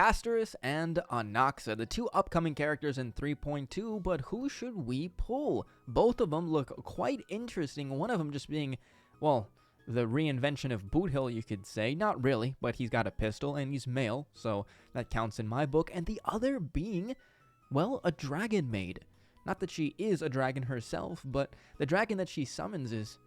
CASTORICE and ANAXA, the two upcoming characters in 3.2, but who should we pull? Both of them look quite interesting, one of them just being, well, the reinvention of Boot Hill, you could say. Not really, but he's got a pistol and he's male, so that counts in my book. And the other being, well, a dragon maid. Not that she is a dragon herself, but the dragon that she summons is,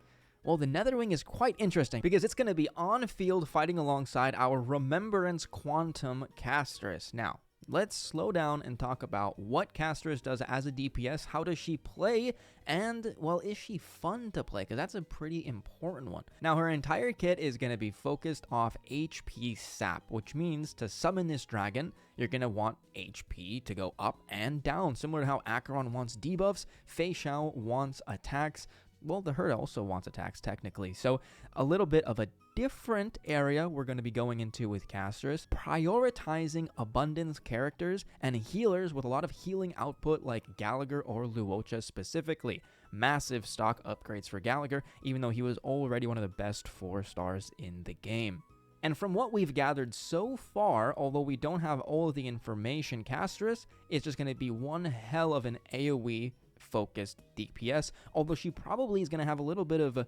well, the Netherwing is quite interesting because it's going to be on field fighting alongside our Remembrance Quantum CASTORICE. Now, let's slow down and talk about what CASTORICE does as a DPS, how does she play, and, well, is she fun to play? Because that's a pretty important one. Now, her entire kit is going to be focused off HP sap, which means to summon this dragon, you're going to want HP to go up and down. Similar to how Acheron wants debuffs, Fei Xiao wants attacks. Well, the herd also wants attacks, technically. So, a little bit of a different area we're going to be going into with CASTORICE, prioritizing abundance characters and healers with a lot of healing output like Gallagher or Luocha specifically. Massive stock upgrades for Gallagher, even though he was already one of the best 4 stars in the game. And from what we've gathered so far, although we don't have all of the information, CASTORICE is just going to be one hell of an AoE focused DPS, although she probably is going to have a little bit of,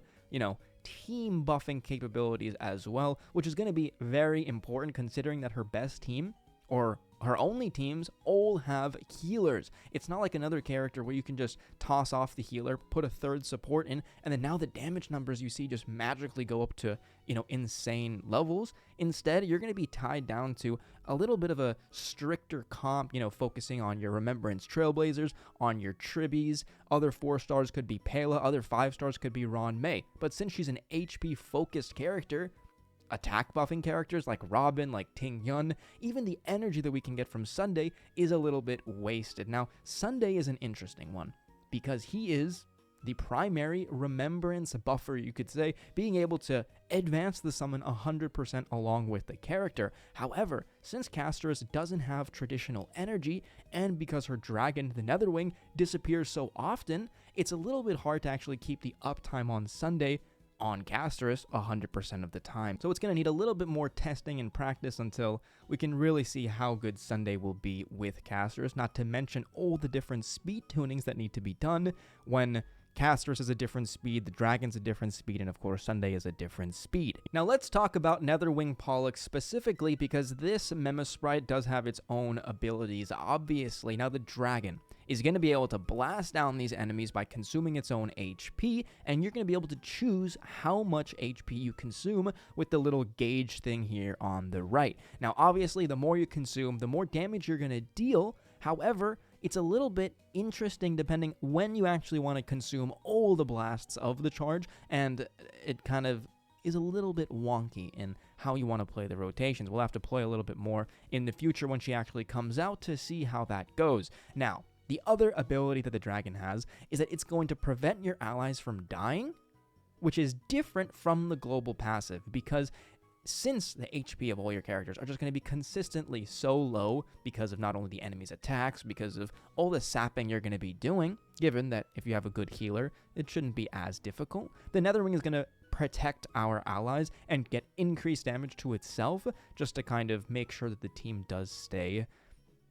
team buffing capabilities as well, which is going to be very important considering that her best team, or her only teams, all have healers. It's not like another character where you can just toss off the healer, put a third support in, and then now the damage numbers you see just magically go up to, insane levels. Instead, you're going to be tied down to a little bit of a stricter comp, focusing on your Remembrance Trailblazers, on your Tribbies. Other 4 stars could be Pela, other 5 stars could be Ron Mei. But since she's an HP-focused character, attack buffing characters like Robin, like Ting Yun, even the energy that we can get from Sunday is a little bit wasted. Now, Sunday is an interesting one because he is the primary remembrance buffer, you could say, being able to advance the summon 100% along with the character. However, since CASTORICE doesn't have traditional energy, and because her dragon, the Netherwing, disappears so often, it's a little bit hard to actually keep the uptime on Sunday on CASTORICE 100% of the time. So it's going to need a little bit more testing and practice until we can really see how good Sunday will be with CASTORICE, not to mention all the different speed tunings that need to be done when CASTORICE is a different speed, the dragon's a different speed, and of course Sunday is a different speed. Now let's talk about Netherwing Pollux specifically because this Memasprite does have its own abilities, obviously. Now the dragon is going to be able to blast down these enemies by consuming its own HP, and you're going to be able to choose how much HP you consume with the little gauge thing here on the right. Now obviously the more you consume, the more damage you're going to deal. However, it's a little bit interesting depending when you actually want to consume all the blasts of the charge, and it kind of is a little bit wonky in how you want to play the rotations. We'll have to play a little bit more in the future when she actually comes out to see how that goes. Now, the other ability that the dragon has is that it's going to prevent your allies from dying, which is different from the global passive because since the HP of all your characters are just going to be consistently so low because of not only the enemy's attacks, because of all the sapping you're going to be doing, given that if you have a good healer, it shouldn't be as difficult, the Netherwing is going to protect our allies and get increased damage to itself just to kind of make sure that the team does stay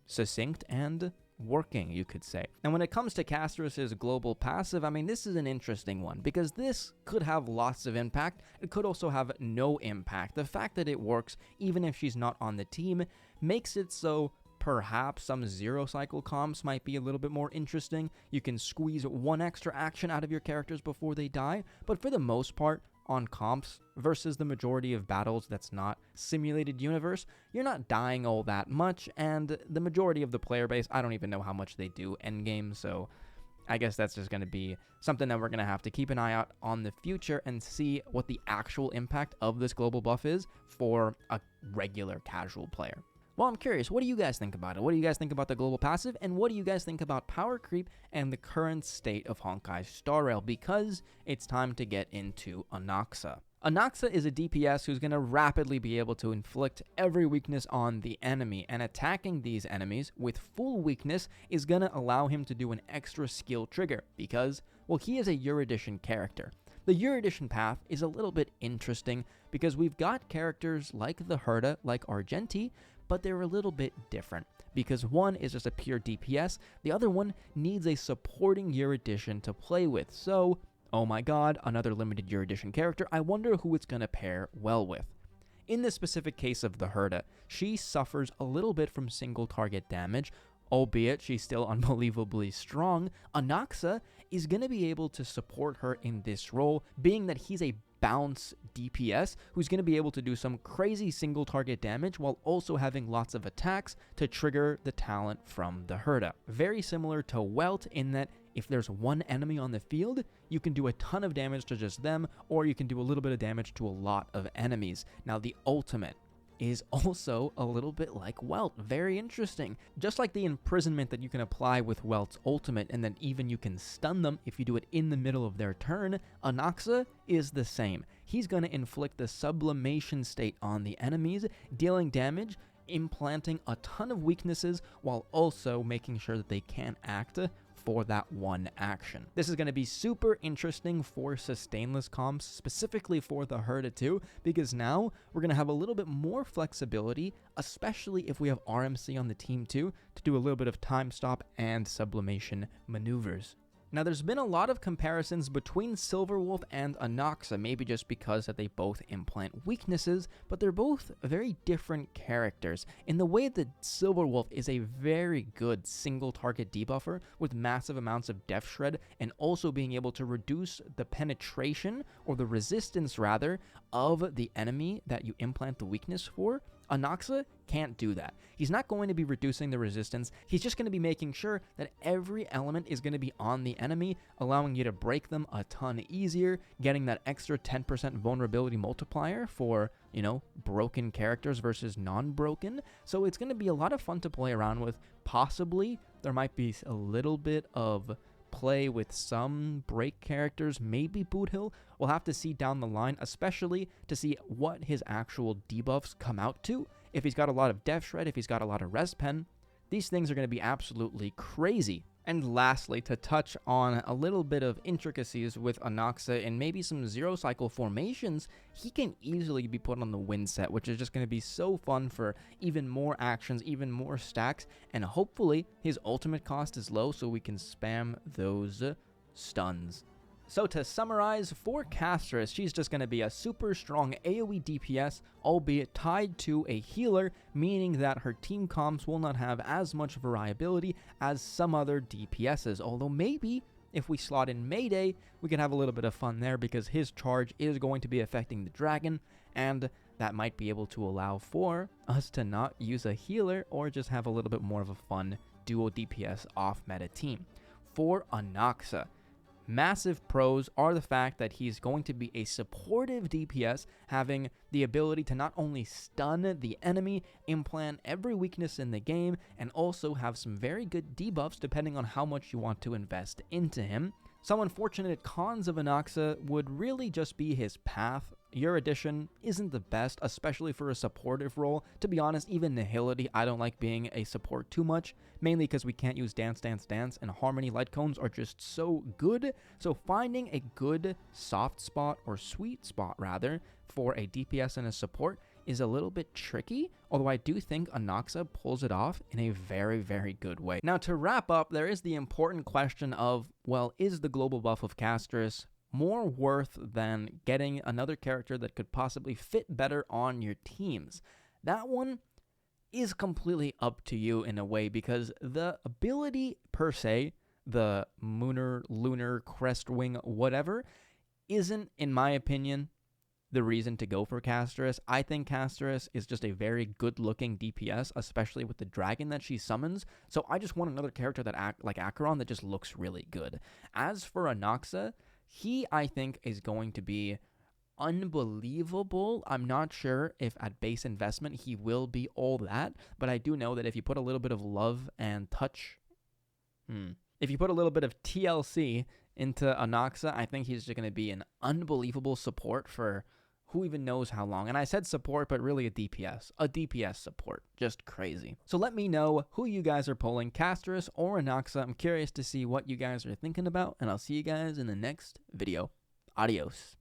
succinct and working, you could say. And when it comes to CASTORICE's global passive, I mean, this is an interesting one because this could have lots of impact. It could also have no impact. The fact that it works even if she's not on the team makes it so perhaps some zero cycle comps might be a little bit more interesting. You can squeeze one extra action out of your characters before they die, but for the most part, on comps versus the majority of battles that's not simulated universe, you're not dying all that much, and the majority of the player base, I don't even know how much they do endgame, so I guess that's just going to be something that we're going to have to keep an eye out on the future and see what the actual impact of this global buff is for a regular casual player. Well, I'm curious, what do you guys think about it? What do you guys think about the global passive? And what do you guys think about power creep and the current state of Honkai's Star Rail? Because it's time to get into ANAXA. ANAXA is a DPS who's going to rapidly be able to inflict every weakness on the enemy, and attacking these enemies with full weakness is going to allow him to do an extra skill trigger because, well, he is a Erudition character. The Erudition path is a little bit interesting because we've got characters like the Herda, like Argenti, but they're a little bit different, because one is just a pure DPS, the other one needs a supporting Year Edition to play with. So, oh my god, another limited Year Edition character. I wonder who it's going to pair well with. In the specific case of the Herda, she suffers a little bit from single target damage, albeit she's still unbelievably strong. Anaxa is going to be able to support her in this role, being that he's a bounce DPS who's going to be able to do some crazy single target damage while also having lots of attacks to trigger the talent from the Herda. Very similar to Welt in that if there's one enemy on the field, you can do a ton of damage to just them, or you can do a little bit of damage to a lot of enemies. Now, the ultimate is also a little bit like Welt. Very interesting. Just like the imprisonment that you can apply with Welt's ultimate, and then even you can stun them if you do it in the middle of their turn, Anaxa is the same. He's going to inflict the sublimation state on the enemies, dealing damage, implanting a ton of weaknesses, while also making sure that they can't act for that one action. This is going to be super interesting for sustainless comps, specifically for the Herda too, because now we're going to have a little bit more flexibility, especially if we have RMC on the team too, to do a little bit of time stop and sublimation maneuvers. Now, there's been a lot of comparisons between Silverwolf and Anaxa, maybe just because that they both implant weaknesses, but they're both very different characters. In the way that Silverwolf is a very good single target debuffer with massive amounts of Def Shred and also being able to reduce the penetration, or the resistance rather, of the enemy that you implant the weakness for, Anaxa can't do that. He's not going to be reducing the resistance. He's just going to be making sure that every element is going to be on the enemy, allowing you to break them a ton easier, getting that extra 10% vulnerability multiplier for, you know, broken characters versus non-broken. So it's going to be a lot of fun to play around with. Possibly there might be a little bit of play with some break characters, maybe Boothill. We'll have to see down the line, especially to see what his actual debuffs come out to. If he's got a lot of Def Shred, if he's got a lot of Res Pen, these things are going to be absolutely crazy. And lastly, to touch on a little bit of intricacies with Anaxa and maybe some zero cycle formations, he can easily be put on the win set, which is just going to be so fun for even more actions, even more stacks, and hopefully his ultimate cost is low so we can spam those stuns. So to summarize, for CASTORICE, she's just going to be a super strong AoE DPS, albeit tied to a healer, meaning that her team comps will not have as much variability as some other DPSs, although maybe if we slot in Mayday, we can have a little bit of fun there because his charge is going to be affecting the dragon, and that might be able to allow for us to not use a healer or just have a little bit more of a fun dual DPS off-meta team. For Anaxa, massive pros are the fact that he's going to be a supportive DPS, having the ability to not only stun the enemy, implant every weakness in the game, and also have some very good debuffs depending on how much you want to invest into him. Some unfortunate cons of Anaxa would really just be his path. Year Edition isn't the best, especially for a supportive role. To be honest, even Nihility, I don't like being a support too much, mainly because we can't use Dance, Dance, Dance, and Harmony Light Cones are just so good. So finding a good soft spot, or sweet spot rather, for a DPS and a support is a little bit tricky, although I do think Anaxa pulls it off in a very, very good way. Now, to wrap up, there is the important question of, well, is the global buff of CASTORICE more worth than getting another character that could possibly fit better on your teams? That one is completely up to you in a way, because the ability per se, the Mooner, Lunar, Crestwing, whatever, isn't, in my opinion, the reason to go for CASTORICE. I think CASTORICE is just a very good-looking DPS, especially with the dragon that she summons, so I just want another character that act like Acheron that just looks really good. As for Anaxa, he, I think, is going to be unbelievable. I'm not sure if at base investment he will be all that, but I do know that if you put a little bit of love and touch, if you put a little bit of TLC into Anaxa, I think he's just going to be an unbelievable support for who even knows how long. And I said support, but really a DPS support. Just crazy. So let me know who you guys are pulling, CASTORICE or Anaxa. I'm curious to see what you guys are thinking about, and I'll see you guys in the next video. Adios.